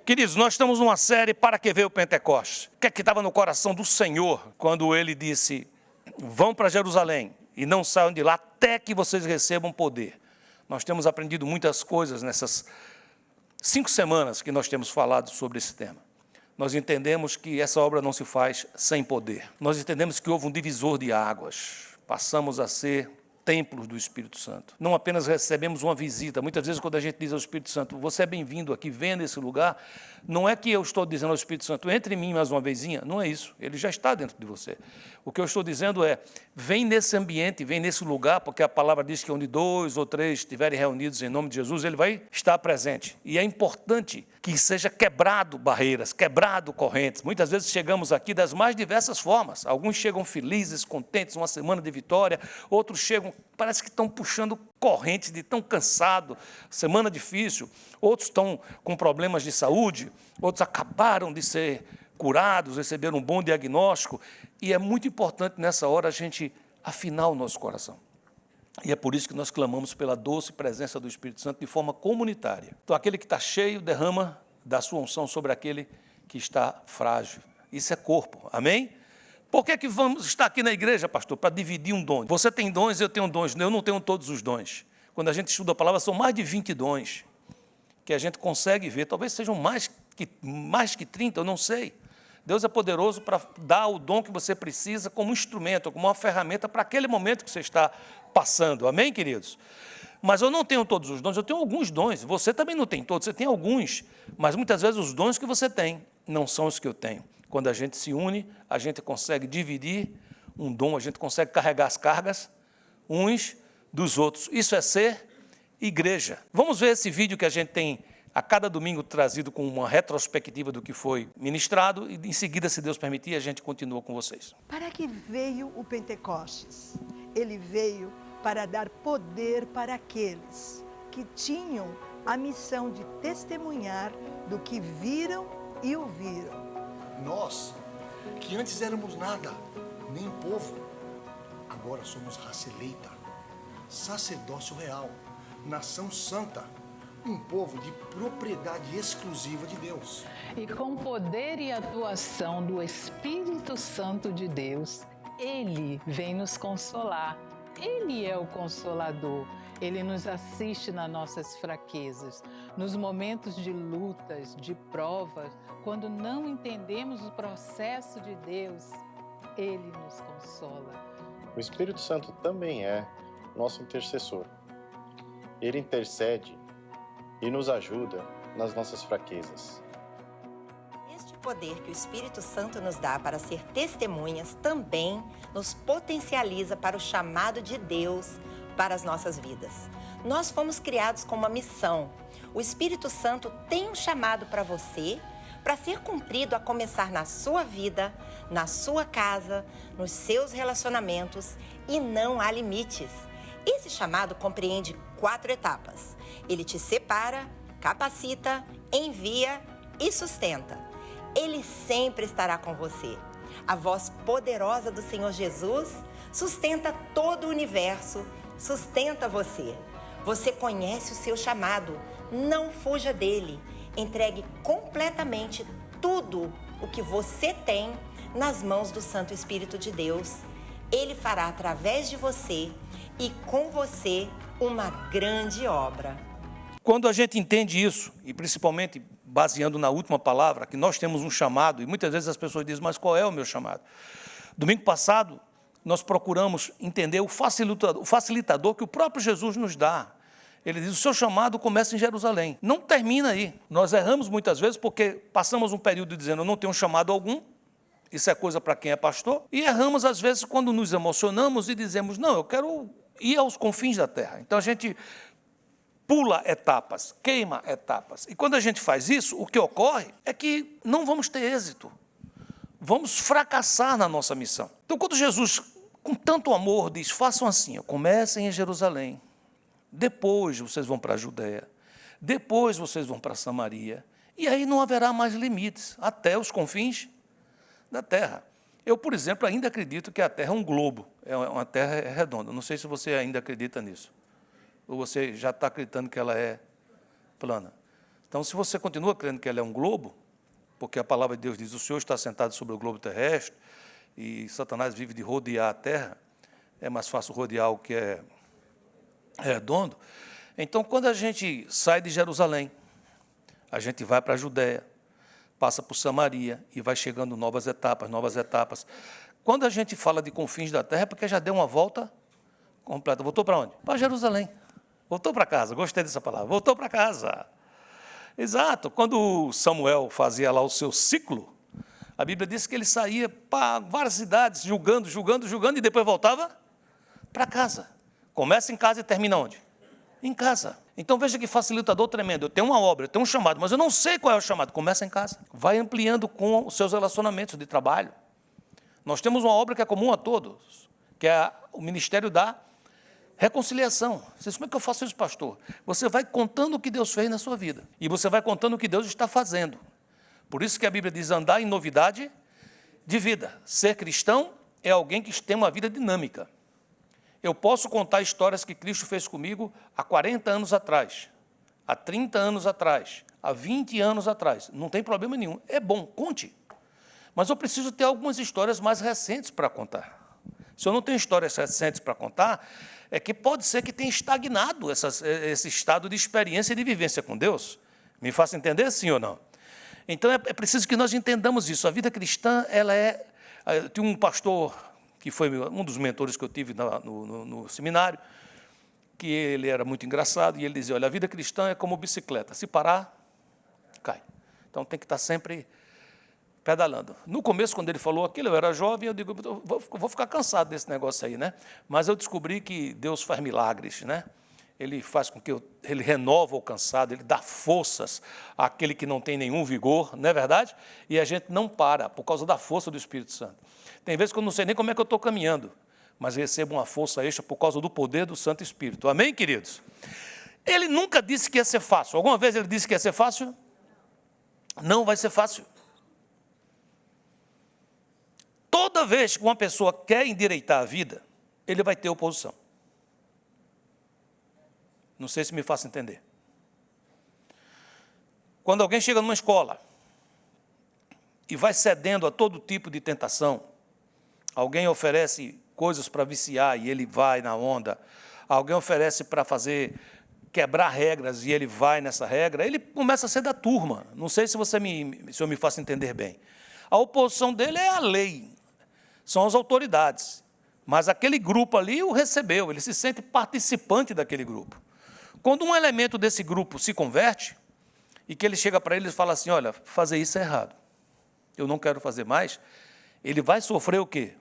Queridos, nós estamos numa série Para que veio o Pentecostes? O que é que estava no coração do Senhor quando Ele disse, vão para Jerusalém e não saiam de lá até que vocês recebam poder? Nós temos aprendido muitas coisas nessas 5 semanas que nós temos falado sobre esse tema. Nós entendemos que essa obra não se faz sem poder. Nós entendemos que houve um divisor de águas. Passamos a ser templos do Espírito Santo. Não apenas recebemos uma visita. Muitas vezes, quando a gente diz ao Espírito Santo, você é bem-vindo aqui, venha nesse lugar, não é que eu estou dizendo ao Espírito Santo, entre em mim mais uma vezinha. Não é isso. Ele já está dentro de você. O que eu estou dizendo é, vem nesse ambiente, vem nesse lugar, porque a palavra diz que onde 2 ou 3 estiverem reunidos em nome de Jesus, ele vai estar presente. E é importante que seja quebrado barreiras, quebrado correntes. Muitas vezes chegamos aqui das mais diversas formas. Alguns chegam felizes, contentes, uma semana de vitória. Outros chegam, parece que estão puxando correntes de tão cansado, semana difícil. Outros estão com problemas de saúde. Outros acabaram de ser curados, receberam um bom diagnóstico. E é muito importante nessa hora a gente afinar o nosso coração. E é por isso que nós clamamos pela doce presença do Espírito Santo de forma comunitária. Então, aquele que está cheio, derrama da sua unção sobre aquele que está frágil. Isso é corpo, amém? Por que é que vamos estar aqui na igreja, pastor? Para dividir um dom. Você tem dons, eu tenho dons. Eu não tenho todos os dons. Quando a gente estuda a palavra, são mais de 20 dons que a gente consegue ver. Talvez sejam mais que 30, eu não sei. Deus é poderoso para dar o dom que você precisa como instrumento, como uma ferramenta para aquele momento que você está passando. Amém, queridos? Mas eu não tenho todos os dons, eu tenho alguns dons. Você também não tem todos, você tem alguns. Mas muitas vezes os dons que você tem não são os que eu tenho. Quando a gente se une, a gente consegue dividir um dom, a gente consegue carregar as cargas uns dos outros. Isso é ser igreja. Vamos ver esse vídeo que a gente tem a cada domingo trazido com uma retrospectiva do que foi ministrado e em seguida, se Deus permitir, a gente continua com vocês. Para que veio o Pentecostes? Ele veio para dar poder para aqueles que tinham a missão de testemunhar do que viram e ouviram. Nós, que antes éramos nada, nem povo, agora somos raça eleita, sacerdócio real, nação santa, um povo de propriedade exclusiva de Deus. E com poder e atuação do Espírito Santo de Deus, Ele vem nos consolar. Ele é o Consolador. Ele nos assiste nas nossas fraquezas, nos momentos de lutas, de provas, quando não entendemos o processo de Deus, Ele nos consola. O Espírito Santo também é nosso intercessor. Ele intercede e nos ajuda nas nossas fraquezas. Este poder que o Espírito Santo nos dá para ser testemunhas também nos potencializa para o chamado de Deus para as nossas vidas. Nós fomos criados com uma missão. O Espírito Santo tem um chamado para você, para ser cumprido a começar na sua vida, na sua casa, nos seus relacionamentos, e não há limites. Esse chamado compreende 4 etapas. Ele te separa, capacita, envia e sustenta. Ele sempre estará com você. A voz poderosa do Senhor Jesus sustenta todo o universo, sustenta você. Você conhece o seu chamado, não fuja dele. Entregue completamente tudo o que você tem nas mãos do Santo Espírito de Deus. Ele fará através de você e com você uma grande obra. Quando a gente entende isso, e principalmente baseando na última palavra, que nós temos um chamado, e muitas vezes as pessoas dizem, mas qual é o meu chamado? Domingo passado, nós procuramos entender o facilitador que o próprio Jesus nos dá. Ele diz, o seu chamado começa em Jerusalém. Não termina aí. Nós erramos muitas vezes porque passamos um período dizendo, eu não tenho chamado algum, isso é coisa para quem é pastor, e erramos às vezes quando nos emocionamos e dizemos, não, eu quero ir aos confins da terra. Então a gente pula etapas, queima etapas. E quando a gente faz isso, o que ocorre é que não vamos ter êxito. Vamos fracassar na nossa missão. Então quando Jesus, com tanto amor, diz, façam assim, comecem em Jerusalém, depois vocês vão para a Judéia, depois vocês vão para Samaria, e aí não haverá mais limites, até os confins da terra. Eu, por exemplo, ainda acredito que a Terra é um globo, é uma Terra redonda. Não sei se você ainda acredita nisso. Ou você já está acreditando que ela é plana. Então, se você continua crendo que ela é um globo, porque a palavra de Deus diz, o Senhor está sentado sobre o globo terrestre, e Satanás vive de rodear a terra, é mais fácil rodear o que é redondo. Então, quando a gente sai de Jerusalém, a gente vai para a Judéia, passa por Samaria e vai chegando novas etapas, novas etapas. Quando a gente fala de confins da terra, é porque já deu uma volta completa. Voltou para onde? Para Jerusalém. Voltou para casa, gostei dessa palavra, voltou para casa. Exato, quando Samuel fazia lá o seu ciclo, a Bíblia diz que ele saía para várias cidades, julgando, e depois voltava para casa. Começa em casa e termina onde? Em casa. Então veja que facilitador tremendo. Eu tenho uma obra, eu tenho um chamado, mas eu não sei qual é o chamado. Começa em casa. Vai ampliando com os seus relacionamentos de trabalho. Nós temos uma obra que é comum a todos, que é o ministério da reconciliação. Você diz, como é que eu faço isso, pastor? Você vai contando o que Deus fez na sua vida. E você vai contando o que Deus está fazendo. Por isso que a Bíblia diz andar em novidade de vida. Ser cristão é alguém que tem uma vida dinâmica. Eu posso contar histórias que Cristo fez comigo há 40 anos atrás, há 30 anos atrás, há 20 anos atrás. Não tem problema nenhum. É bom, conte. Mas eu preciso ter algumas histórias mais recentes para contar. Se eu não tenho histórias recentes para contar, é que pode ser que tenha estagnado esse estado de experiência e de vivência com Deus. Me faça entender, sim ou não? Então, é preciso que nós entendamos isso. A vida cristã, ela é... Tem um pastor que foi um dos mentores que eu tive no seminário, que ele era muito engraçado, e ele dizia, olha, a vida cristã é como bicicleta, se parar, cai. Então, tem que estar sempre pedalando. No começo, quando ele falou aquilo, eu era jovem, eu digo, vou ficar cansado desse negócio aí, né? Mas eu descobri que Deus faz milagres, né? Ele faz com que ele renova o cansado, ele dá forças àquele que não tem nenhum vigor, não é verdade? E a gente não para, por causa da força do Espírito Santo. Tem vezes que eu não sei nem como é que eu estou caminhando, mas recebo uma força extra por causa do poder do Santo Espírito. Amém, queridos? Ele nunca disse que ia ser fácil. Alguma vez ele disse que ia ser fácil? Não vai ser fácil. Toda vez que uma pessoa quer endireitar a vida, ele vai ter oposição. Não sei se me faço entender. Quando alguém chega numa escola e vai cedendo a todo tipo de tentação, alguém oferece coisas para viciar e ele vai na onda, alguém oferece para quebrar regras e ele vai nessa regra, ele começa a ser da turma. Não sei se eu me faço entender bem. A oposição dele é a lei, são as autoridades. Mas aquele grupo ali o recebeu, ele se sente participante daquele grupo. Quando um elemento desse grupo se converte, e que ele chega para ele e fala assim, olha, fazer isso é errado, eu não quero fazer mais, ele vai sofrer o quê?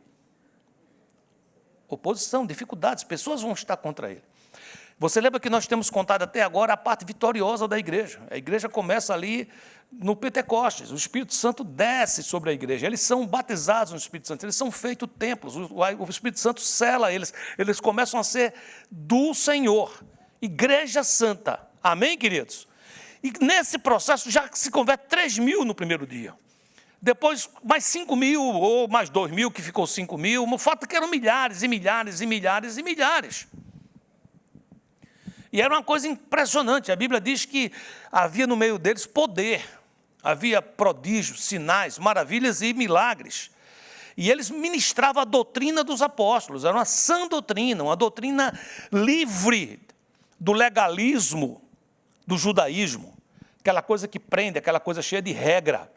Oposição, dificuldades, pessoas vão estar contra ele. Você lembra que nós temos contado até agora a parte vitoriosa da igreja. A igreja começa ali no Pentecostes, o Espírito Santo desce sobre a igreja, eles são batizados no Espírito Santo, eles são feitos templos, o Espírito Santo sela eles começam a ser do Senhor. Igreja Santa. Amém, queridos? E nesse processo já se converte 3.000 no primeiro dia. Depois mais 5.000 ou mais 2.000, que ficou 5.000. O fato é que eram milhares e milhares e milhares e milhares. E era uma coisa impressionante. A Bíblia diz que havia no meio deles poder. Havia prodígios, sinais, maravilhas e milagres. E eles ministravam a doutrina dos apóstolos. Era uma sã doutrina, uma doutrina livre do legalismo, do judaísmo, aquela coisa que prende, aquela coisa cheia de regra.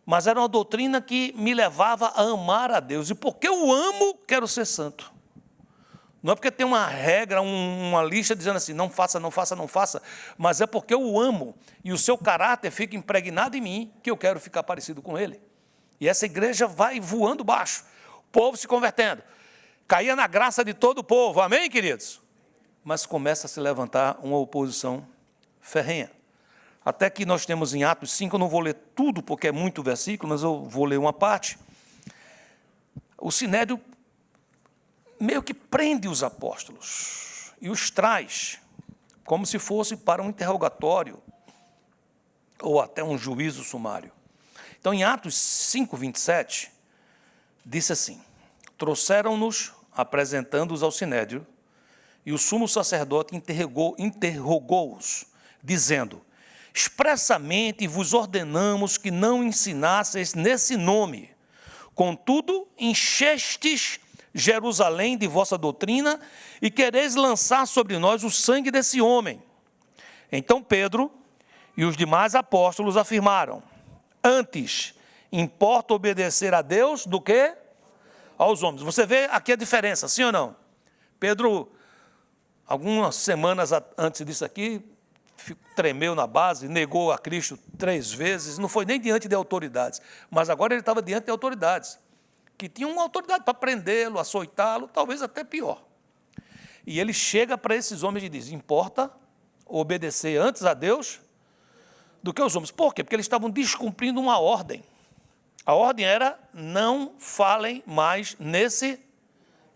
Mas era uma doutrina que me levava a amar a Deus. E porque eu amo, quero ser santo. Não é porque tem uma regra, uma lista dizendo assim, não faça, não faça, não faça, mas é porque eu o amo e o seu caráter fica impregnado em mim, que eu quero ficar parecido com ele. E essa igreja vai voando baixo, o povo se convertendo. Caía na graça de todo o povo, amém, queridos? Mas começa a se levantar uma oposição ferrenha. Até que nós temos em Atos 5, eu não vou ler tudo, porque é muito versículo, mas eu vou ler uma parte. O Sinédrio meio que prende os apóstolos e os traz, como se fosse para um interrogatório ou até um juízo sumário. Então, em Atos 5, 27, disse assim, trouxeram-nos, apresentando-os ao Sinédrio, e o sumo sacerdote interrogou-os, dizendo, expressamente vos ordenamos que não ensinasseis nesse nome. Contudo, enchestes Jerusalém de vossa doutrina e quereis lançar sobre nós o sangue desse homem. Então Pedro e os demais apóstolos afirmaram: antes importa obedecer a Deus do que aos homens. Você vê aqui a diferença, sim ou não? Pedro, algumas semanas antes disso aqui, tremeu na base, negou a Cristo 3 vezes, não foi nem diante de autoridades, mas agora ele estava diante de autoridades, que tinham uma autoridade para prendê-lo, açoitá-lo, talvez até pior. E ele chega para esses homens e diz: importa obedecer antes a Deus do que aos homens. Por quê? Porque eles estavam descumprindo uma ordem. A ordem era: não falem mais nesse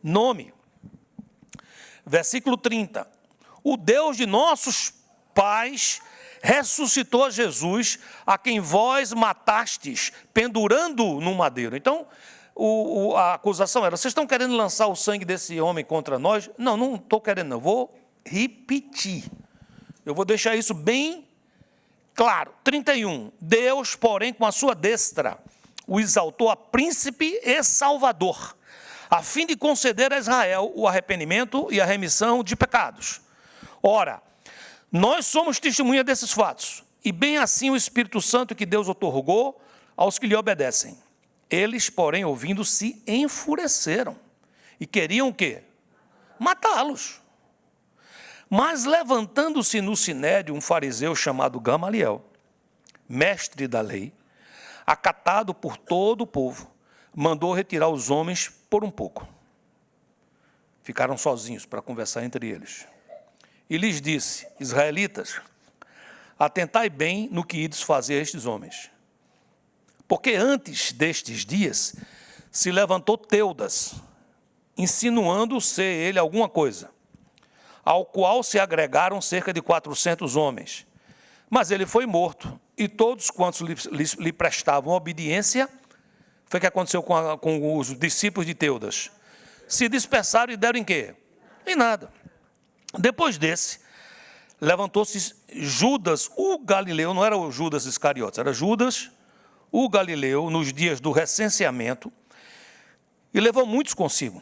nome. Versículo 30. O Deus de nossos pais ressuscitou a Jesus, a quem vós matastes, pendurando no madeiro. Então, a acusação era: vocês estão querendo lançar o sangue desse homem contra nós? Não, não estou querendo, não. Vou repetir. Eu vou deixar isso bem claro. 31. Deus, porém, com a sua destra, o exaltou a príncipe e salvador, a fim de conceder a Israel o arrependimento e a remissão de pecados. Ora, nós somos testemunha desses fatos, e bem assim o Espírito Santo que Deus outorgou aos que lhe obedecem. Eles, porém, ouvindo, se enfureceram e queriam o quê? Matá-los. Mas levantando-se no sinédrio um fariseu chamado Gamaliel, mestre da lei, acatado por todo o povo, mandou retirar os homens por um pouco. Ficaram sozinhos para conversar entre eles. E lhes disse: israelitas, atentai bem no que ides fazer a estes homens. Porque antes destes dias se levantou Teudas, insinuando ser ele alguma coisa, ao qual se agregaram cerca de 400 homens. Mas ele foi morto, e todos quantos lhe prestavam obediência, foi o que aconteceu com os discípulos de Teudas, se dispersaram e deram em quê? Em nada. Depois desse, levantou-se Judas, o Galileu, não era o Judas Iscariotes, era Judas, o Galileu, nos dias do recenseamento, e levou muitos consigo.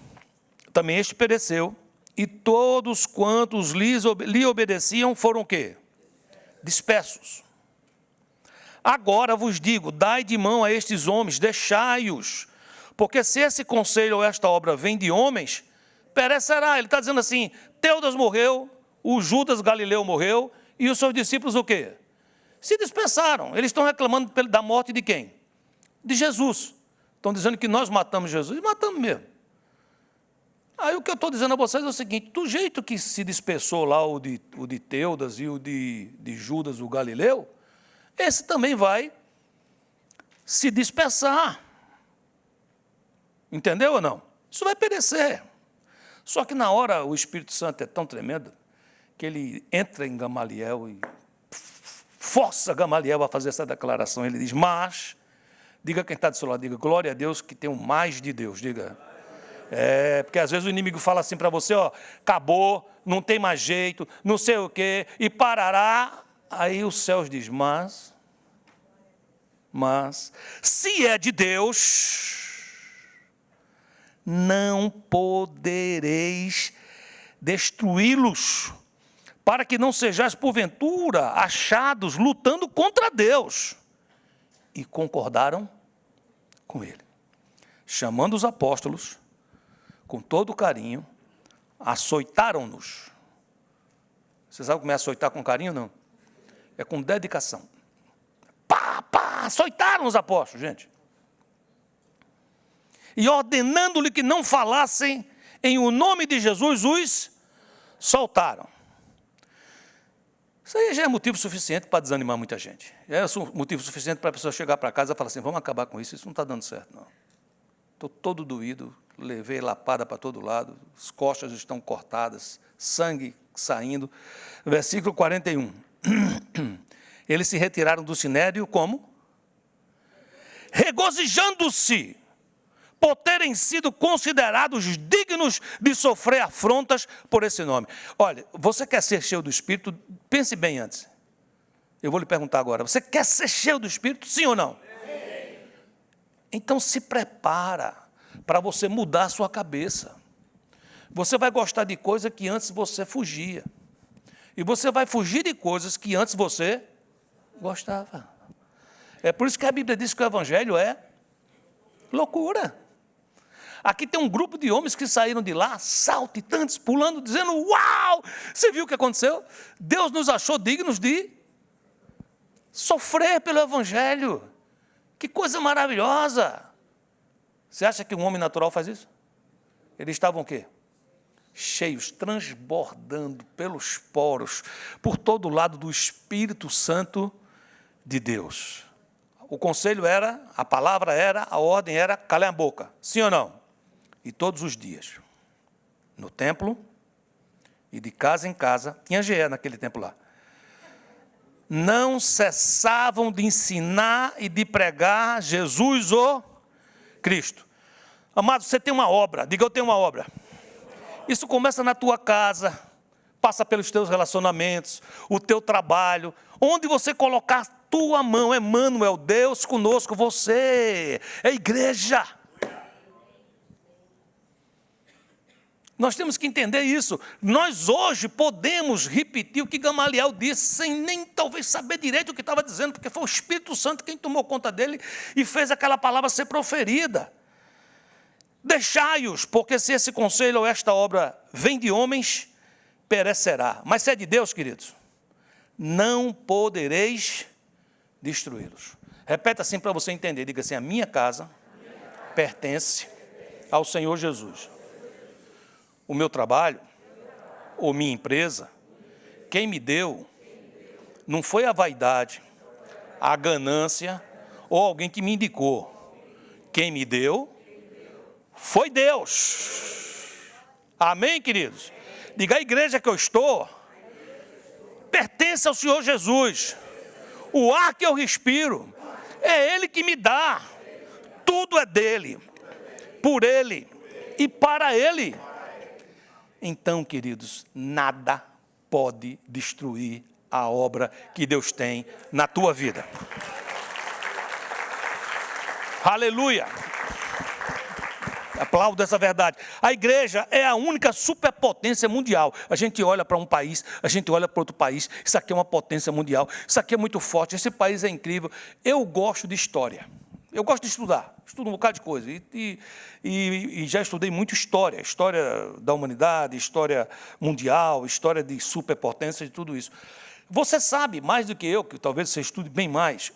Também este pereceu, e todos quantos lhe obedeciam foram o quê? Dispersos. Agora vos digo, dai de mão a estes homens, deixai-os, porque se esse conselho ou esta obra vem de homens, perecerá. Ele está dizendo assim: Teudas morreu, o Judas Galileu morreu, e os seus discípulos o quê? Se dispersaram. Eles estão reclamando da morte de quem? De Jesus. Estão dizendo que nós matamos Jesus, e matamos mesmo. Aí o que eu estou dizendo a vocês é o seguinte: do jeito que se dispersou lá o de Teudas e o de Judas, o Galileu, esse também vai se dispersar. Entendeu ou não? Isso vai perecer. Só que na hora o Espírito Santo é tão tremendo que ele entra em Gamaliel e força Gamaliel a fazer essa declaração. Ele diz: mas, diga quem está do seu lado, diga: glória a Deus que tem o mais de Deus, diga. Porque às vezes o inimigo fala assim para você: ó, acabou, não tem mais jeito, não sei o quê, e parará. Aí os céus diz: mas, se é de Deus, não podereis destruí-los, para que não sejais porventura achados lutando contra Deus. E concordaram com ele. Chamando os apóstolos, com todo carinho, açoitaram-nos. Você sabe como é açoitar com carinho, não? É com dedicação. Açoitaram os apóstolos, gente. E ordenando-lhe que não falassem em o nome de Jesus, os soltaram. Isso aí já é motivo suficiente para desanimar muita gente. Já é motivo suficiente para a pessoa chegar para casa e falar assim: vamos acabar com isso, isso não está dando certo, não. Estou todo doído, levei lapada para todo lado, as costas estão cortadas, sangue saindo. Versículo 41. Eles se retiraram do sinédrio como? Regozijando-se por terem sido considerados dignos de sofrer afrontas por esse nome. Olha, você quer ser cheio do Espírito? Pense bem antes. Eu vou lhe perguntar agora, você quer ser cheio do Espírito, sim ou não? Sim. Então se prepara para você mudar a sua cabeça. Você vai gostar de coisas que antes você fugia. E você vai fugir de coisas que antes você gostava. É por isso que a Bíblia diz que o Evangelho é loucura. Aqui tem um grupo de homens que saíram de lá, saltitantes, pulando, dizendo, uau! Você viu o que aconteceu? Deus nos achou dignos de sofrer pelo Evangelho. Que coisa maravilhosa! Você acha que um homem natural faz isso? Eles estavam o quê? Cheios, transbordando pelos poros, por todo lado do Espírito Santo de Deus. O conselho era, a palavra era, a ordem era, calem a boca. Sim ou não? E todos os dias, no templo e de casa em casa, tinha GE naquele tempo lá, não cessavam de ensinar e de pregar Jesus o Cristo. Amado, você tem uma obra, diga eu tenho uma obra. Isso começa na tua casa, passa pelos teus relacionamentos, o teu trabalho, onde você colocar a tua mão, Emmanuel, Deus conosco, você é igreja. Nós temos que entender isso. Nós hoje podemos repetir o que Gamaliel disse, sem nem talvez saber direito o que estava dizendo, porque foi o Espírito Santo quem tomou conta dele e fez aquela palavra ser proferida. Deixai-os, porque se esse conselho ou esta obra vem de homens, perecerá. Mas se é de Deus, queridos, não podereis destruí-los. Repete assim para você entender, diga assim, a minha casa pertence ao Senhor Jesus. O meu trabalho, ou minha empresa, quem me deu, não foi a vaidade, a ganância, ou alguém que me indicou. Quem me deu, foi Deus. Amém, queridos? Diga, a igreja que eu estou, pertence ao Senhor Jesus. O ar que eu respiro, é Ele que me dá. Tudo é dEle, por Ele e para Ele. Então, queridos, nada pode destruir a obra que Deus tem na tua vida. Aleluia! Aplaudo essa verdade. A igreja é a única superpotência mundial. A gente olha para um país, a gente olha para outro país, isso aqui é uma potência mundial, isso aqui é muito forte, esse país é incrível. Eu gosto de história. Eu gosto de estudar, estudo um bocado de coisa, e já estudei muito história da humanidade, história mundial, história de superpotência, de tudo isso. Você sabe, mais do que eu, que talvez você estude bem mais,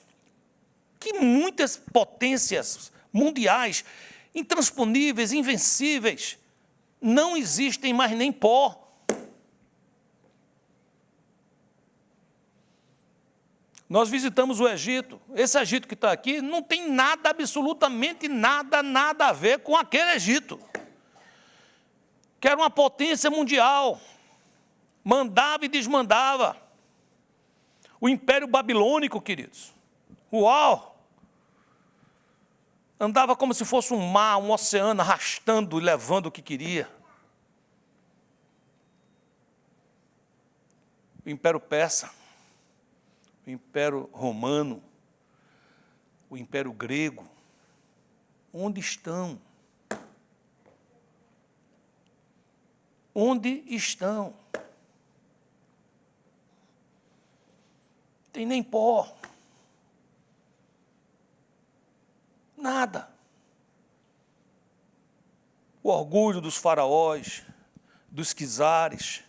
que muitas potências mundiais, intransponíveis, invencíveis, não existem mais nem pó. Nós visitamos o Egito. Esse Egito que está aqui não tem nada, absolutamente nada a ver com aquele Egito, que era uma potência mundial, mandava e desmandava. O Império Babilônico, queridos, uau! Andava como se fosse um mar, um oceano, arrastando e levando o que queria. O Império Persa, o Império Romano, o Império Grego, onde estão? Onde estão? Tem nem pó. Nada. O orgulho dos faraós, dos quizares,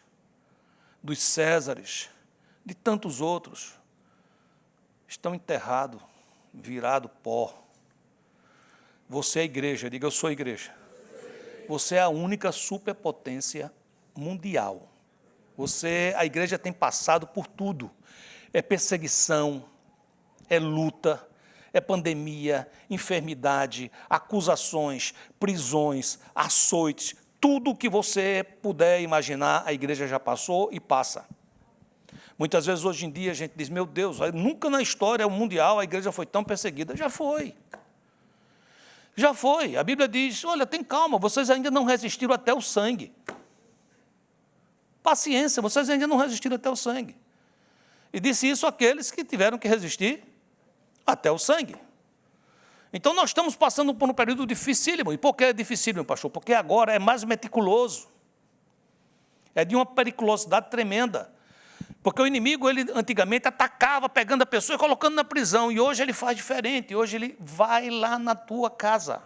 dos césares, de tantos outros, estão enterrados, virado pó. Você é igreja, diga eu sou igreja. Você é a única superpotência mundial. A igreja tem passado por tudo. É perseguição, é luta, é pandemia, enfermidade, acusações, prisões, açoites, tudo o que você puder imaginar, a igreja já passou e passa. Muitas vezes, hoje em dia, a gente diz, meu Deus, nunca na história mundial a igreja foi tão perseguida. Já foi. Já foi. A Bíblia diz, olha, tem calma, vocês ainda não resistiram até o sangue. Paciência, vocês ainda não resistiram até o sangue. E disse isso àqueles que tiveram que resistir até o sangue. Então, nós estamos passando por um período dificílimo. E por que é dificílimo, pastor? Porque agora é mais meticuloso. É de uma periculosidade tremenda. Porque o inimigo, ele antigamente atacava, pegando a pessoa e colocando na prisão. E hoje ele faz diferente. Hoje ele vai lá na tua casa.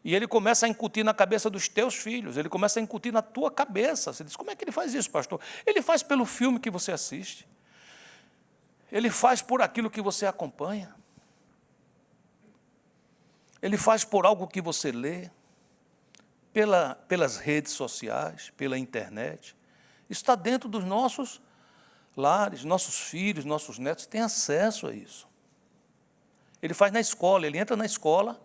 E ele começa a incutir na cabeça dos teus filhos. Ele começa a incutir na tua cabeça. Você diz, como é que ele faz isso, pastor? Ele faz pelo filme que você assiste. Ele faz por aquilo que você acompanha. Ele faz por algo que você lê, pelas redes sociais, pela internet. Isso está dentro dos nossos lares, nossos filhos, nossos netos têm acesso a isso. Ele faz na escola, ele entra na escola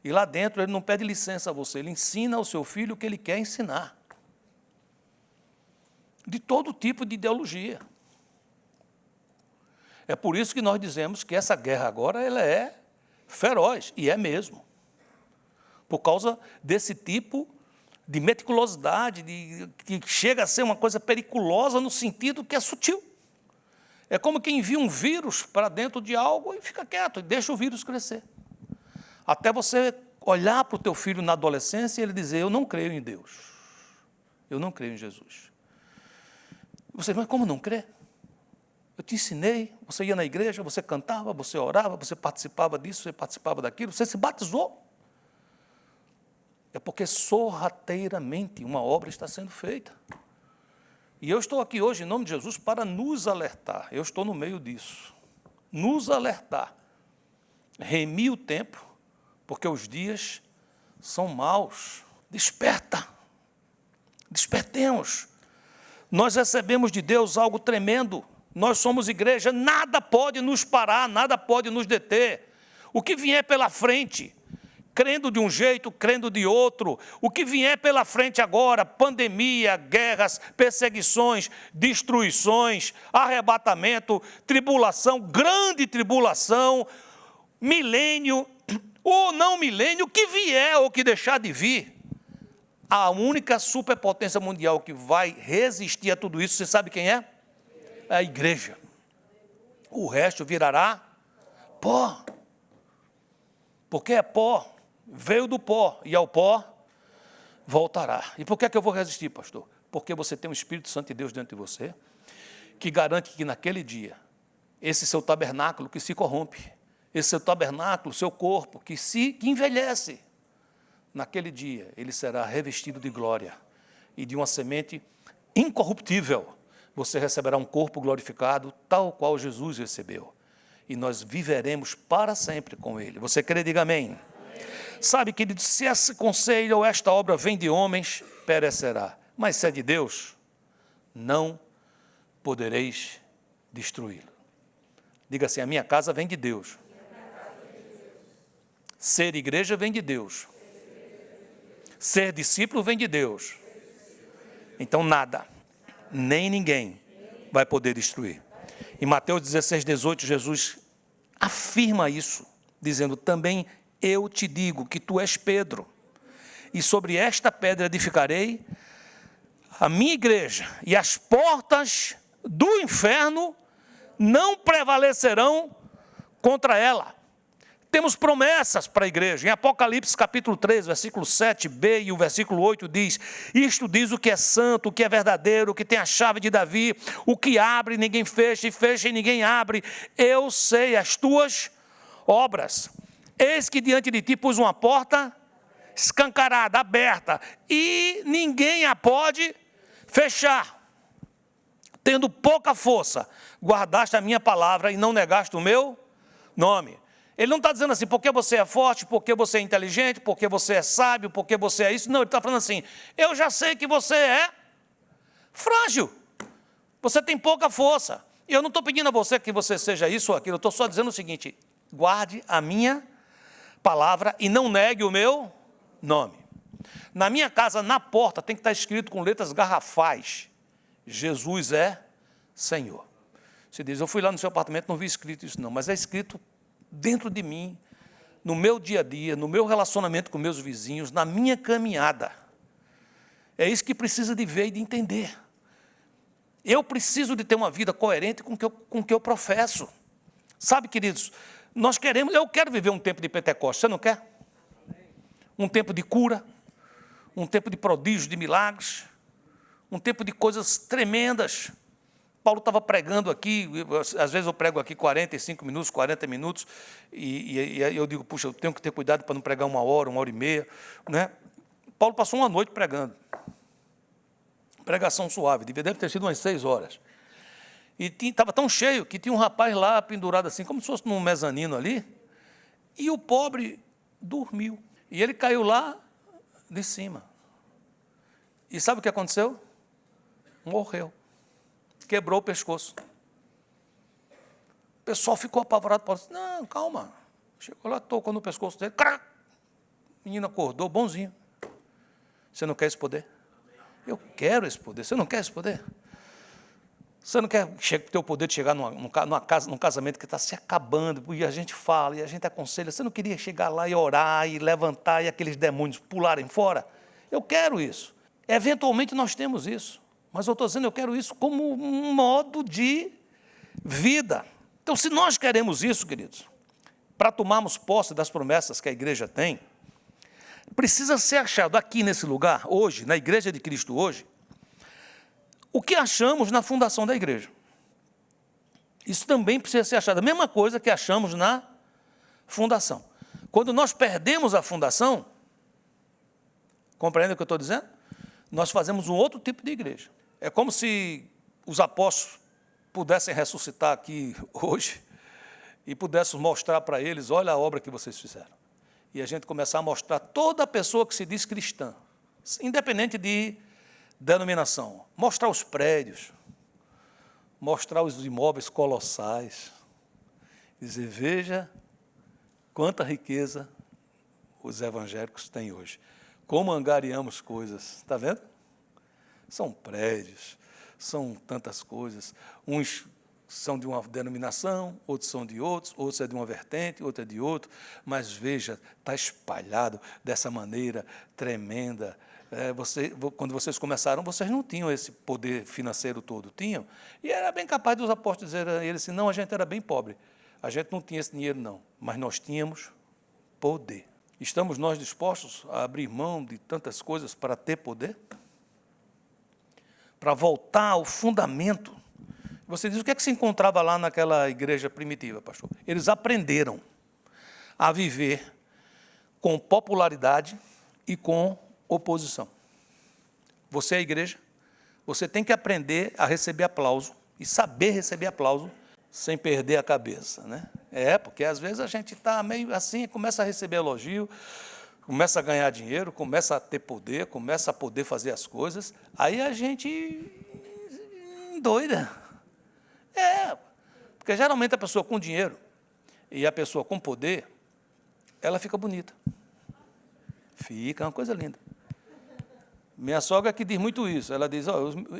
e lá dentro ele não pede licença a você, ele ensina ao seu filho o que ele quer ensinar. De todo tipo de ideologia. É por isso que nós dizemos que essa guerra agora ela é feroz, e é mesmo. Por causa desse tipo de meticulosidade, que chega a ser uma coisa periculosa no sentido que é sutil. É como quem envia um vírus para dentro de algo e fica quieto, e deixa o vírus crescer. Até você olhar para o teu filho na adolescência e ele dizer, eu não creio em Deus. Eu não creio em Jesus. Você, mas como não crê? Eu te ensinei, você ia na igreja, você cantava, você orava, você participava disso, você participava daquilo, você se batizou. É porque sorrateiramente uma obra está sendo feita. E eu estou aqui hoje, em nome de Jesus, para nos alertar. Eu estou no meio disso. Nos alertar. Remir o tempo, porque os dias são maus. Desperta. Despertemos. Nós recebemos de Deus algo tremendo. Nós somos igreja, nada pode nos parar, nada pode nos deter. O que vier pela frente, crendo de um jeito, crendo de outro, o que vier pela frente agora, pandemia, guerras, perseguições, destruições, arrebatamento, tribulação, grande tribulação, milênio, ou não milênio, o que vier ou que deixar de vir, a única superpotência mundial que vai resistir a tudo isso, você sabe quem é? É a igreja. O resto virará pó. Porque é pó. Veio do pó e ao pó voltará. E por que é que eu vou resistir, pastor? Porque você tem o Espírito Santo de Deus dentro de você, que garante que naquele dia, esse seu tabernáculo que se corrompe, esse seu tabernáculo, seu corpo, que envelhece, naquele dia ele será revestido de glória e de uma semente incorruptível. Você receberá um corpo glorificado, tal qual Jesus recebeu. E nós viveremos para sempre com ele. Você crê? Diga amém. Amém. Sabe, querido, se esse conselho ou esta obra vem de homens, perecerá. Mas se é de Deus, não podereis destruí-lo. Diga assim, a minha casa vem de Deus. Ser igreja vem de Deus. Ser discípulo vem de Deus. Então nada, nem ninguém vai poder destruir. Em Mateus 16, 18, Jesus afirma isso, dizendo, também eu te digo que tu és Pedro, e sobre esta pedra edificarei a minha igreja, e as portas do inferno não prevalecerão contra ela. Temos promessas para a igreja. Em Apocalipse capítulo 3, versículo 7b e o versículo 8 diz, isto diz o que é santo, o que é verdadeiro, o que tem a chave de Davi, o que abre ninguém fecha, e fecha e ninguém abre. Eu sei as tuas obras. Eis que diante de ti pus uma porta escancarada, aberta, e ninguém a pode fechar. Tendo pouca força, guardaste a minha palavra e não negaste o meu nome. Ele não está dizendo assim, porque você é forte, porque você é inteligente, porque você é sábio, porque você é isso. Não, ele está falando assim, eu já sei que você é frágil. Você tem pouca força. E eu não estou pedindo a você que você seja isso ou aquilo. Eu estou só dizendo o seguinte, guarde a minha palavra e não negue o meu nome. Na minha casa, na porta, tem que estar escrito com letras garrafais, Jesus é Senhor. Você diz, eu fui lá no seu apartamento, não vi escrito isso não, mas é escrito dentro de mim, no meu dia a dia, no meu relacionamento com meus vizinhos, na minha caminhada. É isso que precisa de ver e de entender. Eu preciso de ter uma vida coerente com o que eu professo. Sabe, queridos, eu quero viver um tempo de Pentecostes, você não quer? Um tempo de cura, um tempo de prodígios, de milagres, um tempo de coisas tremendas. Paulo estava pregando aqui, às vezes eu prego aqui 45 minutos, 40 minutos, e eu digo, puxa, eu tenho que ter cuidado para não pregar 1 hora e meia, né? Paulo passou uma noite pregando. Pregação suave, deve ter sido umas 6 horas. E estava tão cheio que tinha um rapaz lá pendurado assim, como se fosse num mezanino ali, e o pobre dormiu. E ele caiu lá de cima. E sabe o que aconteceu? Morreu. Quebrou o pescoço. O pessoal ficou apavorado. Paulo disse, não, calma. Chegou lá, tocou no pescoço dele. O menino acordou, bonzinho. Você não quer esse poder? Eu quero esse poder. Você não quer esse poder? Você não quer ter o poder de chegar num casamento que está se acabando, e a gente fala, e a gente aconselha. Você não queria chegar lá e orar, e levantar, e aqueles demônios pularem fora? Eu quero isso. Eventualmente nós temos isso. Mas eu estou dizendo, eu quero isso como um modo de vida. Então, se nós queremos isso, queridos, para tomarmos posse das promessas que a igreja tem, precisa ser achado aqui nesse lugar, hoje, na Igreja de Cristo hoje, o que achamos na fundação da igreja. Isso também precisa ser achado. A mesma coisa que achamos na fundação. Quando nós perdemos a fundação, compreende o que eu estou dizendo? Nós fazemos um outro tipo de igreja. É como se os apóstolos pudessem ressuscitar aqui hoje e pudéssemos mostrar para eles, olha a obra que vocês fizeram. E a gente começar a mostrar toda pessoa que se diz cristã, independente de denominação, mostrar os prédios, mostrar os imóveis colossais, dizer, veja quanta riqueza os evangélicos têm hoje, como angariamos coisas, está vendo? São prédios, são tantas coisas, uns são de uma denominação, outros são de outros é de uma vertente, outro é de outro, mas veja, está espalhado dessa maneira tremenda. Quando vocês começaram, vocês não tinham esse poder financeiro todo, tinham? E era bem capaz dos apóstolos dizer a eles assim, não, a gente era bem pobre, a gente não tinha esse dinheiro não, mas nós tínhamos poder. Estamos nós dispostos a abrir mão de tantas coisas para ter poder? Para voltar ao fundamento. Você diz, o que é que se encontrava lá naquela igreja primitiva, pastor? Eles aprenderam a viver com popularidade e com oposição. Você é a igreja, você tem que aprender a receber aplauso e saber receber aplauso sem perder a cabeça, né? Porque às vezes a gente está meio assim, começa a receber elogio, começa a ganhar dinheiro, começa a ter poder, começa a poder fazer as coisas, aí a gente doida. Porque geralmente a pessoa com dinheiro e a pessoa com poder, ela fica bonita. Fica uma coisa linda. Minha sogra que diz muito isso, ela diz,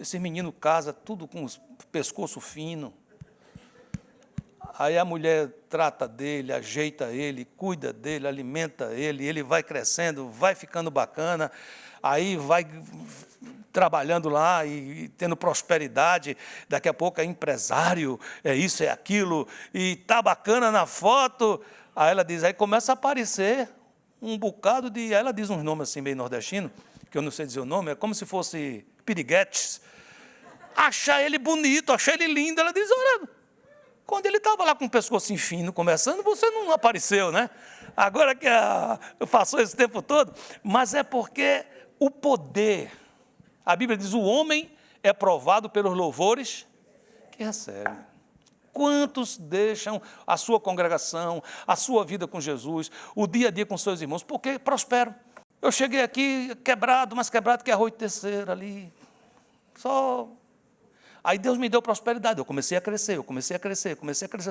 esse menino casa tudo com os pescoço fino. Aí a mulher trata dele, ajeita ele, cuida dele, alimenta ele, ele vai crescendo, vai ficando bacana, aí vai trabalhando lá e tendo prosperidade, daqui a pouco é empresário, é isso, é aquilo, e tá bacana na foto. Aí ela diz, aí começa a aparecer um bocado de... Aí ela diz uns nomes assim meio nordestino, que eu não sei dizer o nome, é como se fosse piriguetes. Achar ele bonito, achar ele lindo, ela diz, olha... Quando ele estava lá com o pescoço fino, começando, você não apareceu, né? Agora que passou esse tempo todo, mas é porque o poder, a Bíblia diz, o homem é provado pelos louvores que recebe. Quantos deixam a sua congregação, a sua vida com Jesus, o dia a dia com seus irmãos, porque prosperam. Eu cheguei aqui quebrado, mas quebrado que arroz de terceira ali, só... Aí Deus me deu prosperidade, eu comecei a crescer.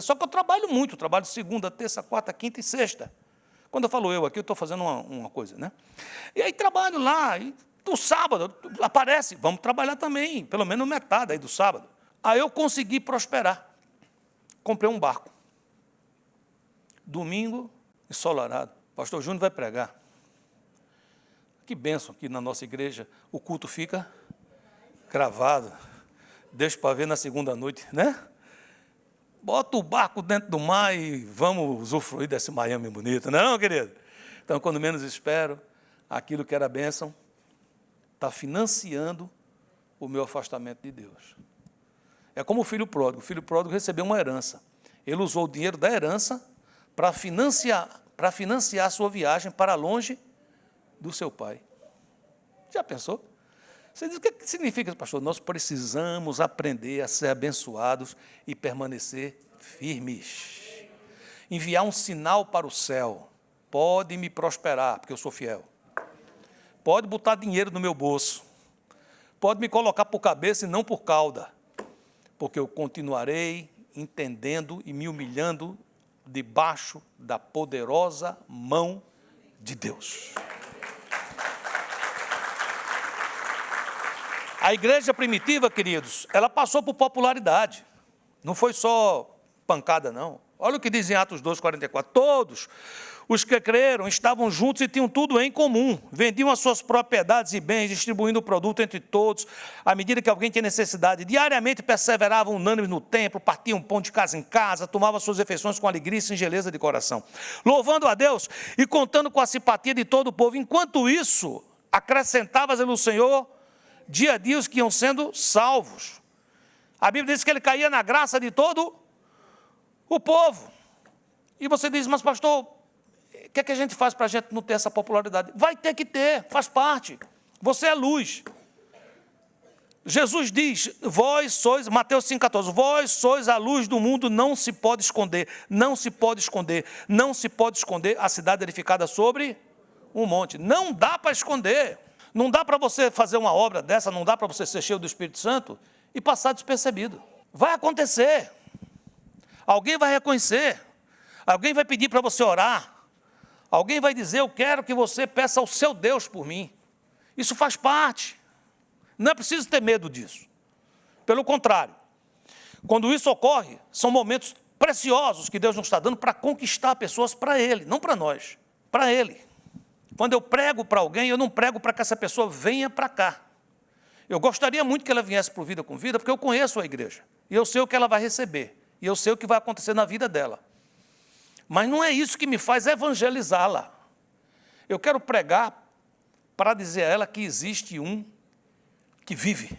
Só que eu trabalho muito, trabalho segunda, terça, quarta, quinta e sexta. Quando eu falo eu aqui, eu estou fazendo uma coisa, né? E aí trabalho lá, e do sábado aparece, vamos trabalhar também, pelo menos metade aí do sábado. Aí eu consegui prosperar. Comprei um barco. Domingo, ensolarado. O pastor Júnior vai pregar. Que bênção aqui na nossa igreja, o culto fica gravado. Deixa para ver na segunda noite, né? Bota o barco dentro do mar e vamos usufruir desse Miami bonito, não, querido? Então, quando menos espero, aquilo que era bênção está financiando o meu afastamento de Deus. É como o filho pródigo. O filho pródigo recebeu uma herança. Ele usou o dinheiro da herança para financiar a sua viagem para longe do seu pai. Já pensou? Você diz, o que significa, pastor? Nós precisamos aprender a ser abençoados e permanecer firmes. Enviar um sinal para o céu. Pode me prosperar, porque eu sou fiel. Pode botar dinheiro no meu bolso. Pode me colocar por cabeça e não por cauda. Porque eu continuarei entendendo e me humilhando debaixo da poderosa mão de Deus. A igreja primitiva, queridos, ela passou por popularidade. Não foi só pancada, não. Olha o que diz em Atos 2:44. Todos os que creram estavam juntos e tinham tudo em comum. Vendiam as suas propriedades e bens, distribuindo o produto entre todos, à medida que alguém tinha necessidade. Diariamente perseveravam unânimes no templo, partiam pão de casa em casa, tomavam suas refeições com alegria e singeleza de coração, louvando a Deus e contando com a simpatia de todo o povo. Enquanto isso, acrescentava-lhe o Senhor dia a dia os que iam sendo salvos. A Bíblia diz que ele caía na graça de todo o povo. E você diz, mas pastor, o que é que a gente faz para a gente não ter essa popularidade? Vai ter que ter, faz parte. Você é luz. Jesus diz, vós sois, Mateus 5,14, vós sois a luz do mundo, não se pode esconder, não se pode esconder, não se pode esconder a cidade edificada sobre um monte. Não dá para esconder. Não dá para você fazer uma obra dessa, não dá para você ser cheio do Espírito Santo e passar despercebido. Vai acontecer. Alguém vai reconhecer. Alguém vai pedir para você orar. Alguém vai dizer, eu quero que você peça ao seu Deus por mim. Isso faz parte. Não é preciso ter medo disso. Pelo contrário, quando isso ocorre, são momentos preciosos que Deus nos está dando para conquistar pessoas para Ele, não para nós, para Ele. Quando eu prego para alguém, eu não prego para que essa pessoa venha para cá. Eu gostaria muito que ela viesse para o Vida com Vida, porque eu conheço a igreja. E eu sei o que ela vai receber. E eu sei o que vai acontecer na vida dela. Mas não é isso que me faz evangelizá-la. Eu quero pregar para dizer a ela que existe um que vive.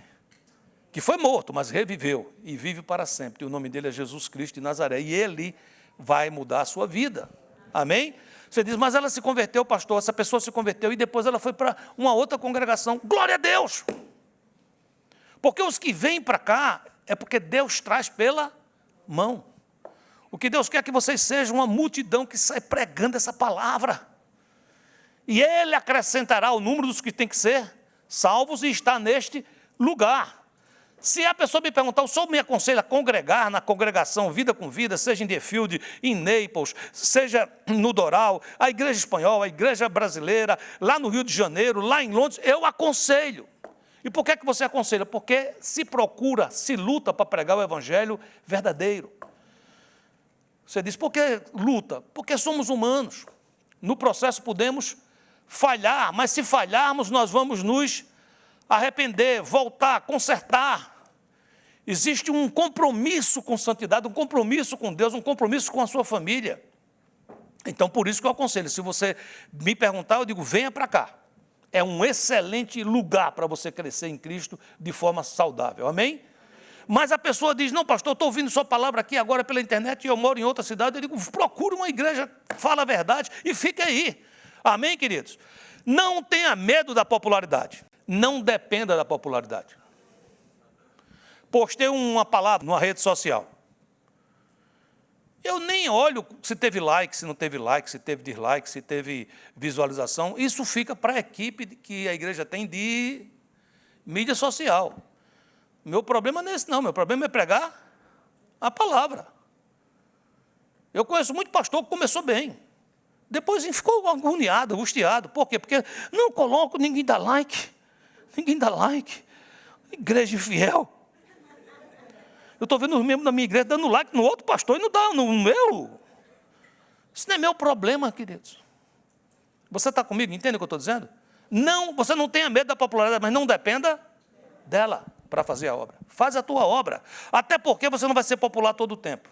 Que foi morto, mas reviveu. E vive para sempre. E o nome dele é Jesus Cristo de Nazaré. E ele vai mudar a sua vida. Amém? Você diz, mas ela se converteu, pastor, essa pessoa se converteu e depois ela foi para uma outra congregação. Glória a Deus! Porque os que vêm para cá é porque Deus traz pela mão. O que Deus quer é que vocês sejam uma multidão que sai pregando essa palavra. E Ele acrescentará o número dos que tem que ser salvos e está neste lugar. Se a pessoa me perguntar, o senhor me aconselha a congregar na congregação Vida com Vida, seja em Deerfield, em Naples, seja no Doral, a igreja espanhola, a igreja brasileira, lá no Rio de Janeiro, lá em Londres, eu aconselho. E por que você aconselha? Porque se procura, se luta para pregar o evangelho verdadeiro. Você diz, por que luta? Porque somos humanos. No processo podemos falhar, mas se falharmos, nós vamos nos arrepender, voltar, consertar. Existe um compromisso com santidade, um compromisso com Deus, um compromisso com a sua família. Então, por isso que eu aconselho, se você me perguntar, eu digo, venha para cá. É um excelente lugar para você crescer em Cristo de forma saudável, amém? Mas a pessoa diz, não, pastor, estou ouvindo sua palavra aqui agora pela internet e eu moro em outra cidade. Eu digo, procure uma igreja, fala a verdade e fique aí. Amém, queridos? Não tenha medo da popularidade. Não dependa da popularidade. Postei uma palavra numa rede social. Eu nem olho se teve like, se não teve like, se teve dislike, se teve visualização. Isso fica para a equipe que a igreja tem de mídia social. Meu problema não é esse, não. Meu problema é pregar a palavra. Eu conheço muito pastor que começou bem. Depois ficou agoniado, angustiado. Por quê? Porque não coloco, ninguém dá like. Ninguém dá like. Igreja infiel. Eu estou vendo os membros da minha igreja dando like no outro pastor e não dá no meu. Isso não é meu problema, queridos. Você está comigo? Entende o que eu estou dizendo? Não, você não tenha medo da popularidade, mas não dependa dela. para fazer a obra. Faz a tua obra. Até porque você não vai ser popular todo o tempo.